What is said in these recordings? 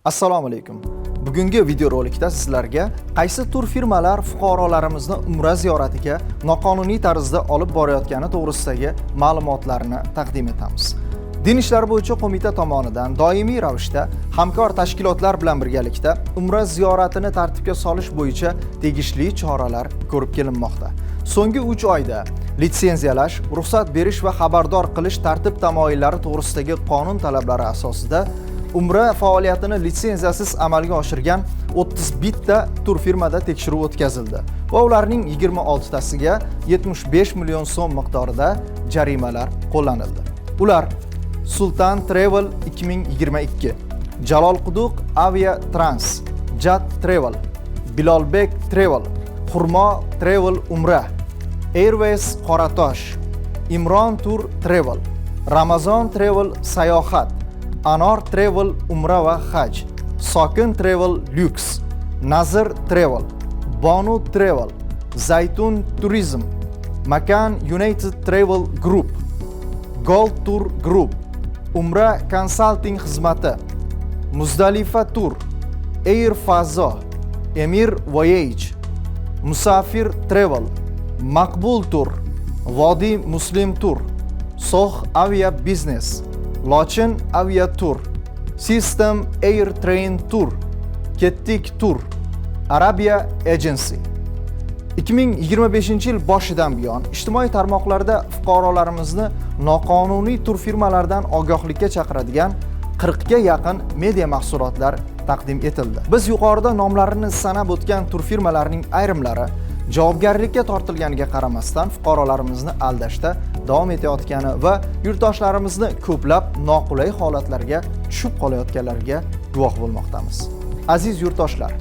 Assalomu alaykum. Bugungi videorolikda sizlarga qaysi tur firmalar fuqarolarimizni Umra ziyoratiga noqonuniy tarzda olib borayotgani to'g'risidagi ma'lumotlarni taqdim etamiz. Din ishlari bo'yicha qo'mita tomonidan doimiy ravishda hamkor tashkilotlar bilan birgalikda Umra ziyoratini tartibga solish bo'yicha tegishli choralar ko'rib kelinmoqda. So'nggi 3 oyda litsenziyalash, ruxsat berish va xabardor qilish tartib-tamoyillari to'g'risidagi qonun talablari asosida Umra faoliyatini litsenziyasiz amalga oshirgan 31 ta tur firmada tekshiruv o'tkazildi va ularning 26 tasiga 75 million so'm miqdorida jarimalar qo'llanildi. Ular Sultan Travel 2022, Jalolquduq Avia Trans, Jat Travel, Bilolbek Travel, Xurmo Travel Umra, Airways Qoratosh, Imron Tur Travel, Ramazon Travel Sayohat, Anor Travel Umra va Haj, Sokin Travel Lux, Nazir Travel, Bonu Travel, Zaytun Turizm, Makan United Travel Group, Gold Tour Group, Umra Consulting xizmati, Muzdalifa Tour, Air Fazo, Emir Voyage, Musafir Travel, Maqbul Tour, Vodi Muslim Tour, Soh Avia Business, Lochin Avia Tour, System Air Train Tour, Kettik Tour, Arabia Agency. 2025-yil boshidan buyon ijtimoiy tarmoqlarda fuqarolarimizni noqonuniy tur firmalardan ogohlikka chaqiradigan 40 ga yaqin media mahsulotlar taqdim etildi. Biz yuqorida nomlarini sanab o'tgan tur firmalarning ayrimlari javobgarlikka tortilganiga qaramasdan fuqarolarimizni aldashda davom etayotgani va yurtdoshlarimizni ko'plab noqulay holatlarga tushib qolayotganlarga guvoh bo'lmoqdamiz. Aziz yurtdoshlar,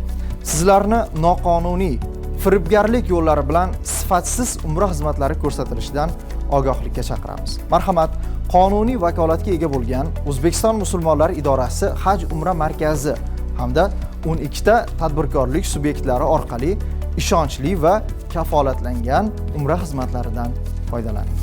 sizlarni noqonuniy firibgarlik yo'llari bilan sifatsiz umra xizmatlari ko'rsatilishidan ogohlikka chaqiramiz. Marhamat, qonuniy vakolatga ega bo'lgan O'zbekiston musulmonlar idorasi Haj Umra markazi hamda 12 ta tadbirkorlik subyektlari orqali ishonchli va kafolatlangan umra xizmatlaridan foydalaning.